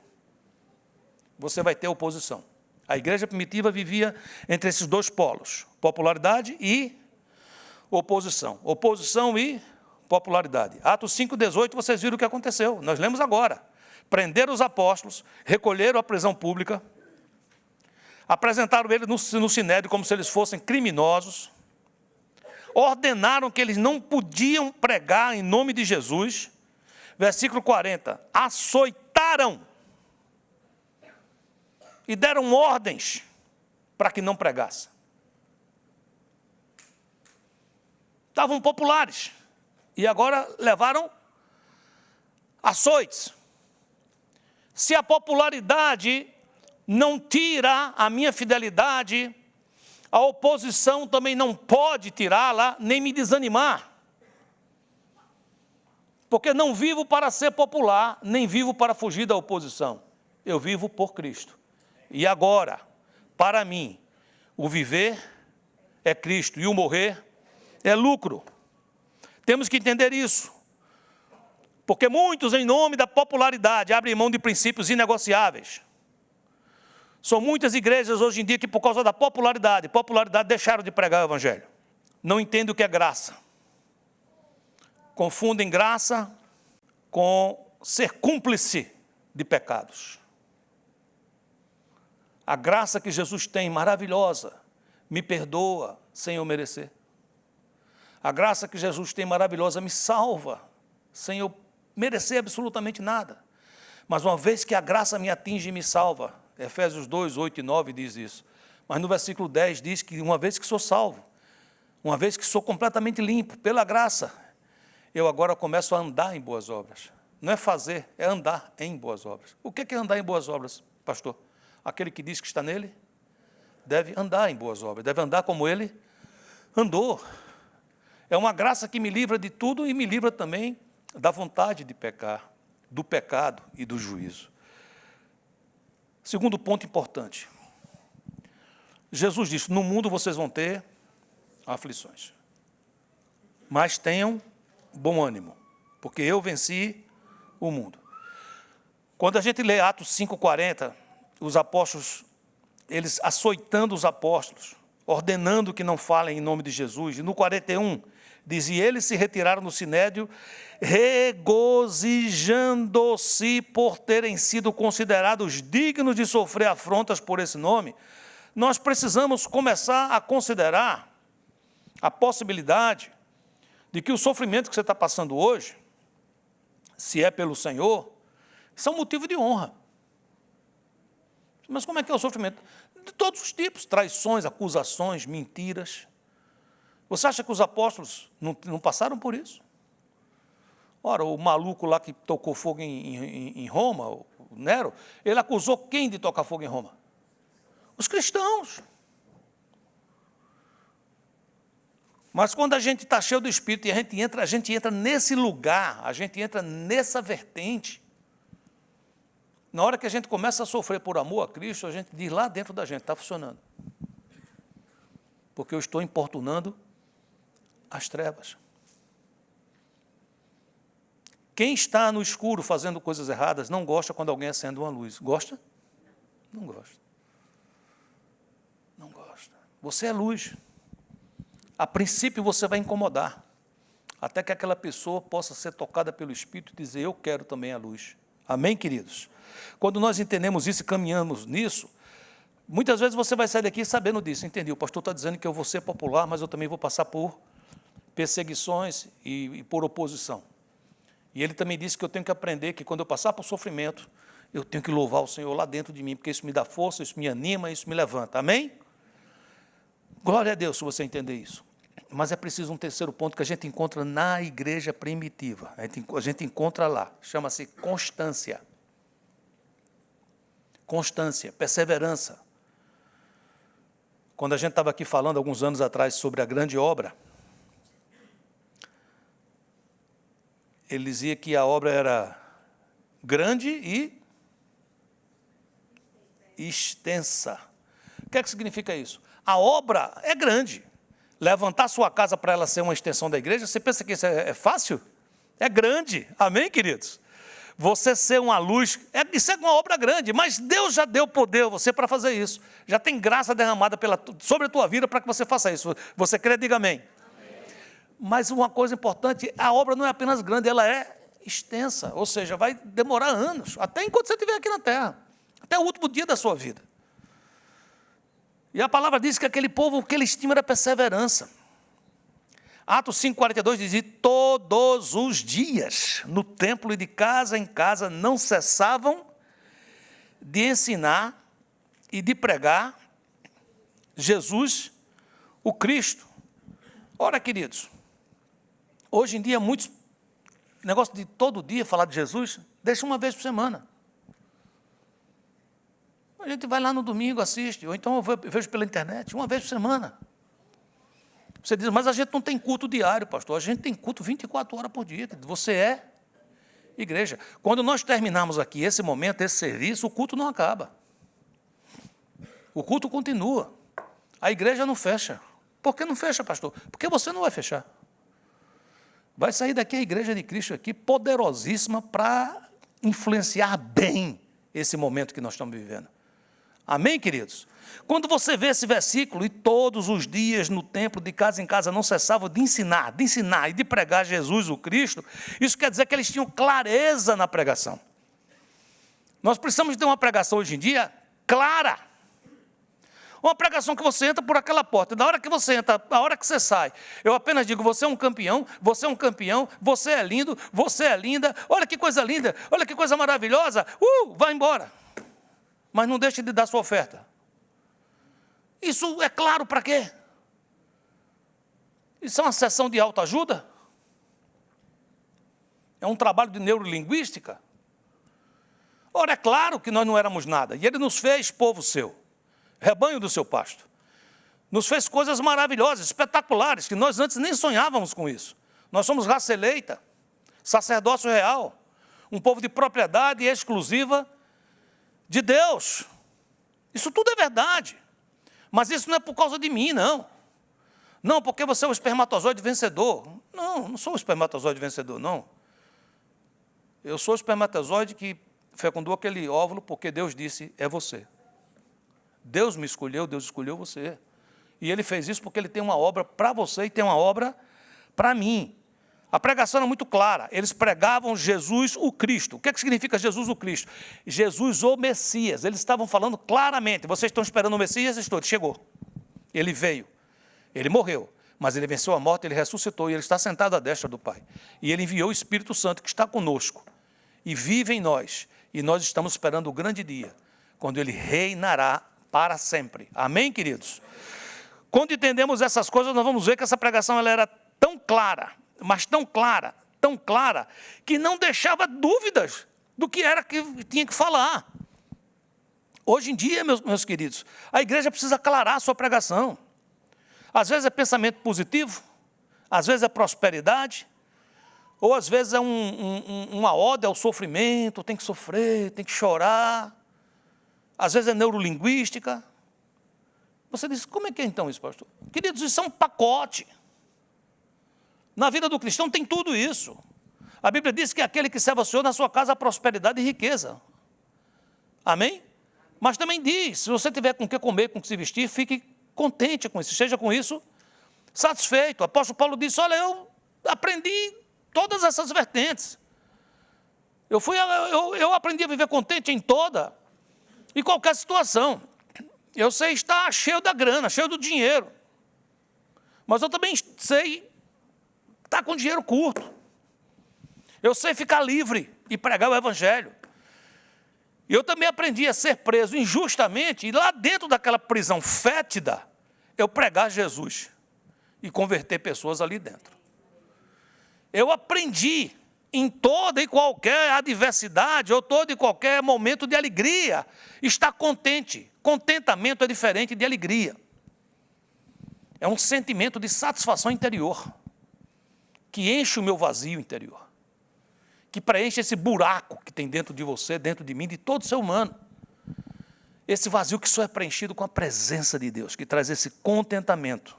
Você vai ter oposição. A igreja primitiva vivia entre esses dois polos, popularidade e oposição. Oposição e popularidade. Atos 5,18, vocês viram o que aconteceu. Nós lemos agora. Prenderam os apóstolos, recolheram a prisão pública, apresentaram eles no sinédrio como se eles fossem criminosos, ordenaram que eles não podiam pregar em nome de Jesus. Versículo 40, açoitaram e deram ordens para que não pregasse. Estavam populares e agora levaram açoites. Se a popularidade não tira a minha fidelidade, a oposição também não pode tirá-la, nem me desanimar. Porque não vivo para ser popular, nem vivo para fugir da oposição. Eu vivo por Cristo. E agora, para mim, o viver é Cristo e o morrer é lucro. Temos que entender isso. Porque muitos, em nome da popularidade, abrem mão de princípios inegociáveis. São muitas igrejas hoje em dia que, por causa da popularidade, deixaram de pregar o evangelho. Não entendem o que é graça. Confundem graça com ser cúmplice de pecados. A graça que Jesus tem, maravilhosa, me perdoa sem eu merecer. A graça que Jesus tem, maravilhosa, me salva sem eu merecer absolutamente nada. Mas uma vez que a graça me atinge e me salva, Efésios 2, 8 e 9 diz isso. Mas no versículo 10 diz que uma vez que sou salvo, uma vez que sou completamente limpo, pela graça, eu agora começo a andar em boas obras. Não é fazer, é andar em boas obras. O que é andar em boas obras, pastor? Aquele que diz que está nele, deve andar em boas obras, deve andar como ele andou. É uma graça que me livra de tudo e me livra também da vontade de pecar, do pecado e do juízo. Segundo ponto importante. Jesus disse, no mundo vocês vão ter aflições. Mas tenham bom ânimo, porque eu venci o mundo. Quando a gente lê Atos 5,40, os apóstolos, eles açoitando os apóstolos, ordenando que não falem em nome de Jesus. E no 41, diz, e eles se retiraram do sinédrio, regozijando-se por terem sido considerados dignos de sofrer afrontas por esse nome. Nós precisamos começar a considerar a possibilidade de que o sofrimento que você está passando hoje, se é pelo Senhor, são motivo de honra. Mas como é que é o sofrimento? De todos os tipos, traições, acusações, mentiras. Você acha que os apóstolos não passaram por isso? Ora, o maluco lá que tocou fogo em Roma, o Nero, ele acusou quem de tocar fogo em Roma? Os cristãos. Mas quando a gente está cheio do Espírito e a gente entra nesse lugar, a gente entra nessa vertente, na hora que a gente começa a sofrer por amor a Cristo, a gente diz lá dentro da gente, está funcionando. Porque eu estou importunando as trevas. Quem está no escuro fazendo coisas erradas não gosta quando alguém acende uma luz. Gosta? Não gosta. Não gosta. Você é luz. A princípio você vai incomodar, até que aquela pessoa possa ser tocada pelo Espírito e dizer, eu quero também a luz. Amém, queridos? Quando nós entendemos isso e caminhamos nisso, muitas vezes você vai sair daqui sabendo disso. Entendi, o pastor está dizendo que eu vou ser popular, mas eu também vou passar por perseguições e por oposição. E ele também disse que eu tenho que aprender que quando eu passar por sofrimento, eu tenho que louvar o Senhor lá dentro de mim, porque isso me dá força, isso me anima, isso me levanta. Amém? Glória a Deus se você entender isso. Mas é preciso um terceiro ponto que a gente encontra na igreja primitiva. A gente encontra lá, chama-se constância. Constância, perseverança. Quando a gente estava aqui falando alguns anos atrás sobre a grande obra, ele dizia que a obra era grande e extensa. O que é que significa isso? A obra é grande. Levantar sua casa para ela ser uma extensão da igreja, você pensa que isso é fácil? É grande. Amém, queridos? Você ser uma luz, isso é uma obra grande, mas Deus já deu poder a você para fazer isso. Já tem graça derramada sobre a tua vida para que você faça isso. Você crê, diga amém. Mas uma coisa importante, a obra não é apenas grande, ela é extensa. Ou seja, vai demorar anos, até enquanto você estiver aqui na terra. Até o último dia da sua vida. E a palavra diz que aquele povo, o que ele estima era perseverança. Atos 5,42 diz, e todos os dias, no templo e de casa em casa, não cessavam de ensinar e de pregar Jesus, o Cristo. Ora, queridos, hoje em dia, muitos, negócio de todo dia falar de Jesus, deixa uma vez por semana. A gente vai lá no domingo, assiste, ou então eu vejo pela internet, uma vez por semana. Você diz, mas a gente não tem culto diário, pastor. A gente tem culto 24 horas por dia. Você é igreja. Quando nós terminarmos aqui esse momento, esse serviço, o culto não acaba. O culto continua. A igreja não fecha. Por que não fecha, pastor? Porque você não vai fechar. Vai sair daqui a igreja de Cristo aqui, poderosíssima, para influenciar bem esse momento que nós estamos vivendo. Amém, queridos? Quando você vê esse versículo, e todos os dias no templo, de casa em casa, não cessavam de ensinar e de pregar Jesus, o Cristo, isso quer dizer que eles tinham clareza na pregação. Nós precisamos ter uma pregação hoje em dia clara. Uma pregação que você entra por aquela porta, da hora que você entra, da hora que você sai, eu apenas digo, você é um campeão, você é lindo, você é linda, olha que coisa linda, olha que coisa maravilhosa, vai embora. Mas não deixe de dar sua oferta. Isso é claro para quê? Isso é uma sessão de autoajuda? É um trabalho de neurolinguística? Ora, é claro que nós não éramos nada. E ele nos fez povo seu, rebanho do seu pasto. Nos fez coisas maravilhosas, espetaculares, que nós antes nem sonhávamos com isso. Nós somos raça eleita, sacerdócio real, um povo de propriedade exclusiva de Deus. Isso tudo é verdade. Mas isso não é por causa de mim, não. Não, porque você é o espermatozoide vencedor. Não sou o espermatozoide vencedor, não. Eu sou o espermatozoide que fecundou aquele óvulo porque Deus disse, é você. Deus me escolheu, Deus escolheu você. E Ele fez isso porque Ele tem uma obra para você e tem uma obra para mim. A pregação era muito clara. Eles pregavam Jesus o Cristo. O que significa Jesus o Cristo? Jesus o Messias. Eles estavam falando claramente. Vocês estão esperando o Messias? Ele chegou. Ele veio. Ele morreu. Mas ele venceu a morte, ele ressuscitou e ele está sentado à destra do Pai. E ele enviou o Espírito Santo que está conosco. E vive em nós. E nós estamos esperando o grande dia, quando ele reinará para sempre. Amém, queridos? Quando entendemos essas coisas, nós vamos ver que essa pregação ela era tão clara, mas tão clara, que não deixava dúvidas do que era que tinha que falar. Hoje em dia, meus queridos, a igreja precisa aclarar a sua pregação. Às vezes é pensamento positivo, às vezes é prosperidade, ou às vezes é uma ode ao sofrimento, tem que sofrer, tem que chorar. Às vezes é neurolinguística. Você diz, como é que é então isso, pastor? Queridos, isso é um pacote. Na vida do cristão tem tudo isso. A Bíblia diz que aquele que serve ao Senhor, na sua casa há prosperidade e riqueza. Amém? Mas também diz, se você tiver com o que comer, com o que se vestir, fique contente com isso, seja com isso satisfeito. O apóstolo Paulo disse, olha, eu aprendi todas essas vertentes. Eu aprendi a viver contente em toda e qualquer situação. Eu sei estar cheio da grana, cheio do dinheiro. Mas eu também sei estar com dinheiro curto. Eu sei ficar livre e pregar o Evangelho. Eu também aprendi a ser preso injustamente e lá dentro daquela prisão fétida, eu pregar Jesus e converter pessoas ali dentro. Eu aprendi em toda e qualquer adversidade ou todo e qualquer momento de alegria estar contente. Contentamento é diferente de alegria. É um sentimento de satisfação interior que enche o meu vazio interior, que preenche esse buraco que tem dentro de você, dentro de mim, de todo ser humano. Esse vazio que só é preenchido com a presença de Deus, que traz esse contentamento.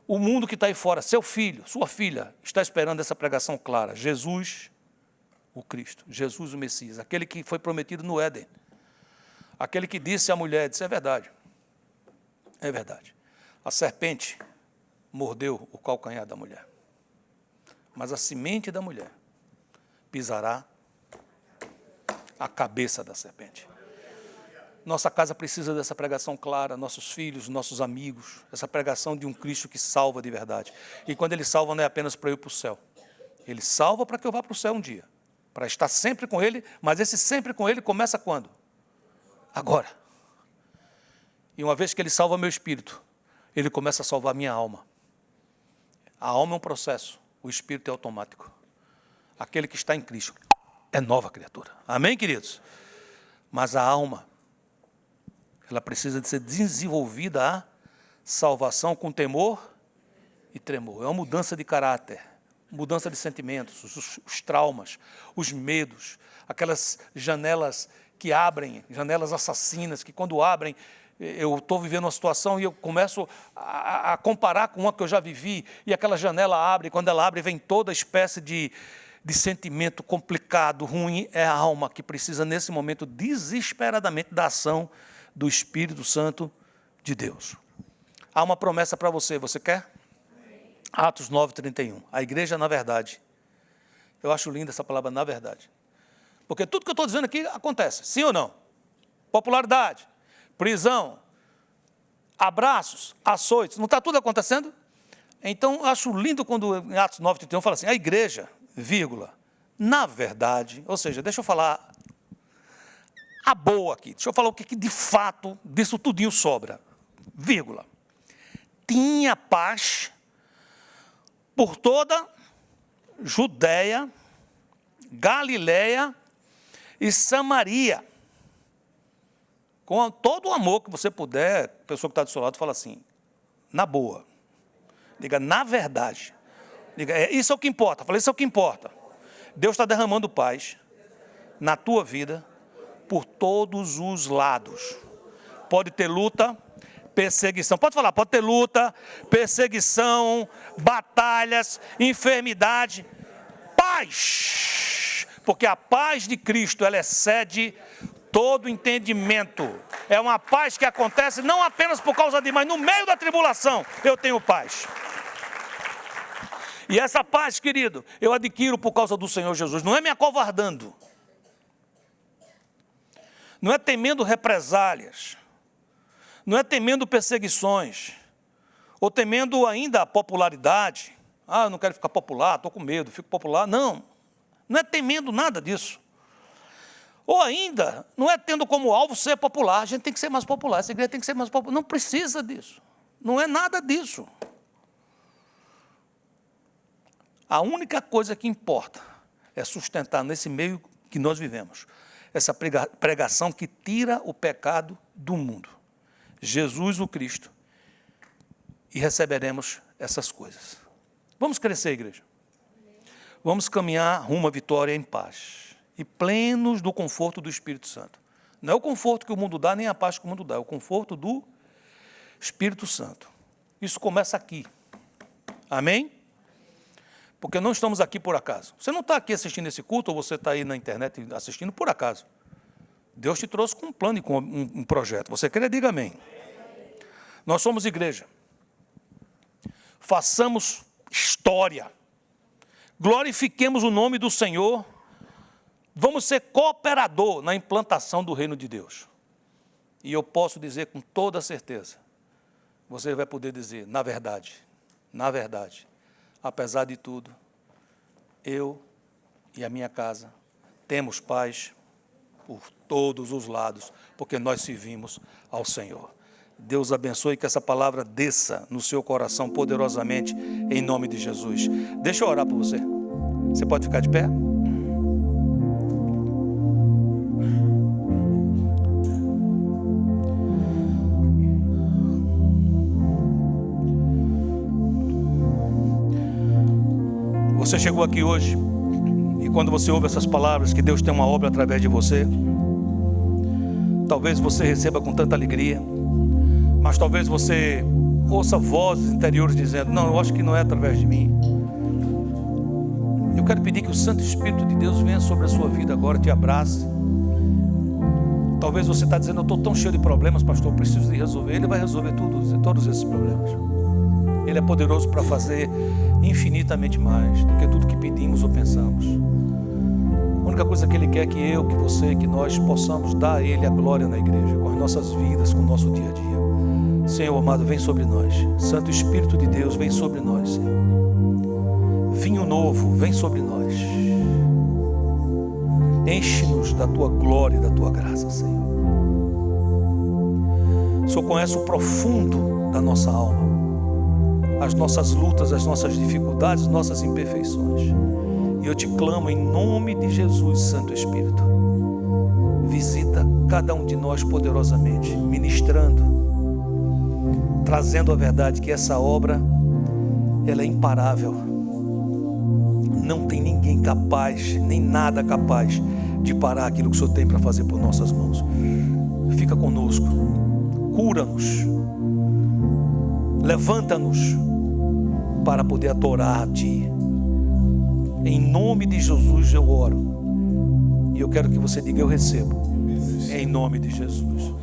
O mundo que está aí fora, seu filho, sua filha, está esperando essa pregação clara. Jesus, o Cristo, Jesus o Messias, aquele que foi prometido no Éden. Aquele que disse à mulher, disse, é verdade. É verdade. A serpente mordeu o calcanhar da mulher. Mas a semente da mulher pisará a cabeça da serpente. Nossa casa precisa dessa pregação clara, nossos filhos, nossos amigos, essa pregação de um Cristo que salva de verdade. E quando Ele salva, não é apenas para eu ir para o céu. Ele salva para que eu vá para o céu um dia, para estar sempre com Ele, mas esse sempre com Ele começa quando? Agora. E uma vez que Ele salva meu espírito, Ele começa a salvar minha alma. A alma é um processo, o espírito é automático. Aquele que está em Cristo é nova criatura. Amém, queridos? Mas a alma, ela precisa de ser desenvolvida a salvação com temor e tremor. É uma mudança de caráter, mudança de sentimentos, os traumas, os medos, aquelas janelas que abrem, janelas assassinas, que quando abrem, eu estou vivendo uma situação e eu começo a comparar com uma que eu já vivi, e aquela janela abre, e quando ela abre, vem toda espécie de sentimento complicado, ruim. É a alma que precisa, nesse momento, desesperadamente da ação do Espírito Santo de Deus. Há uma promessa para você, você quer? Atos 9:31. A igreja, na verdade. Eu acho linda essa palavra, na verdade. Porque tudo que eu estou dizendo aqui acontece, sim ou não? Popularidade, prisão, abraços, açoites, não está tudo acontecendo? Então, eu acho lindo quando em Atos 9:31 fala assim, a igreja, vírgula, na verdade, ou seja, deixa eu falar a boa aqui, deixa eu falar o que de fato disso tudinho sobra, vírgula, tinha paz por toda Judéia, Galileia e Samaria, com todo o amor que você puder. A pessoa que está do seu lado fala assim, na boa, diga, na verdade, diga, isso é o que importa, falei, isso é o que importa, Deus está derramando paz na tua vida, por todos os lados. Pode ter luta, perseguição, pode falar, pode ter luta, perseguição, batalhas, enfermidade, paz, porque a paz de Cristo, ela excede todo entendimento. É uma paz que acontece não apenas por causa de, mas no meio da tribulação eu tenho paz. E essa paz, querido, eu adquiro por causa do Senhor Jesus, não é me acovardando, não é temendo represálias, não é temendo perseguições, ou temendo ainda a popularidade. Eu não quero ficar popular, estou com medo, fico popular. Não, não é temendo nada disso. Ou ainda, não é tendo como alvo ser popular, a gente tem que ser mais popular, essa igreja tem que ser mais popular. Não precisa disso, não é nada disso. A única coisa que importa é sustentar nesse meio que nós vivemos essa pregação que tira o pecado do mundo. Jesus o Cristo. E receberemos essas coisas. Vamos crescer, igreja. Vamos caminhar rumo à vitória em paz. E plenos do conforto do Espírito Santo. Não é o conforto que o mundo dá, nem a paz que o mundo dá. É o conforto do Espírito Santo. Isso começa aqui. Amém? Porque não estamos aqui por acaso. Você não está aqui assistindo esse culto, ou você está aí na internet assistindo por acaso. Deus te trouxe com um plano e com um projeto. Você quer, diga amém. Nós somos igreja. Façamos história. Glorifiquemos o nome do Senhor. Vamos ser cooperador na implantação do reino de Deus. E eu posso dizer com toda certeza, você vai poder dizer, na verdade, apesar de tudo, eu e a minha casa temos paz por todos os lados, porque nós servimos ao Senhor. Deus abençoe, que essa palavra desça no seu coração poderosamente, em nome de Jesus. Deixa eu orar por você. Você pode ficar de pé? Você chegou aqui hoje, e quando você ouve essas palavras, que Deus tem uma obra através de você, talvez você receba com tanta alegria, mas talvez você ouça vozes interiores dizendo: não, eu acho que não é através de mim. Eu quero pedir que o Santo Espírito de Deus venha sobre a sua vida agora, te abrace. Talvez você está dizendo: eu estou tão cheio de problemas, pastor, eu preciso de resolver. Ele vai resolver todos esses problemas. Ele é poderoso para fazer infinitamente mais do que tudo que pedimos ou pensamos. A única coisa que Ele quer é que eu, que você, que nós possamos dar a Ele a glória na igreja, com as nossas vidas, com o nosso dia a dia. Senhor amado, vem sobre nós. Santo Espírito de Deus, vem sobre nós, Senhor. Vinho novo, vem sobre nós. Enche-nos da Tua glória e da Tua graça, Senhor. O Senhor conhece o profundo da nossa alma, as nossas lutas, as nossas dificuldades, as nossas imperfeições. E eu te clamo em nome de Jesus, Santo Espírito. Visita cada um de nós poderosamente, ministrando, trazendo a verdade que essa obra, ela é imparável. Não tem ninguém capaz, nem nada capaz de parar aquilo que o Senhor tem para fazer por nossas mãos. Fica conosco, cura-nos, levanta-nos para poder adorar a Ti. Em nome de Jesus eu oro. E eu quero que você diga: eu recebo. Em nome de Jesus.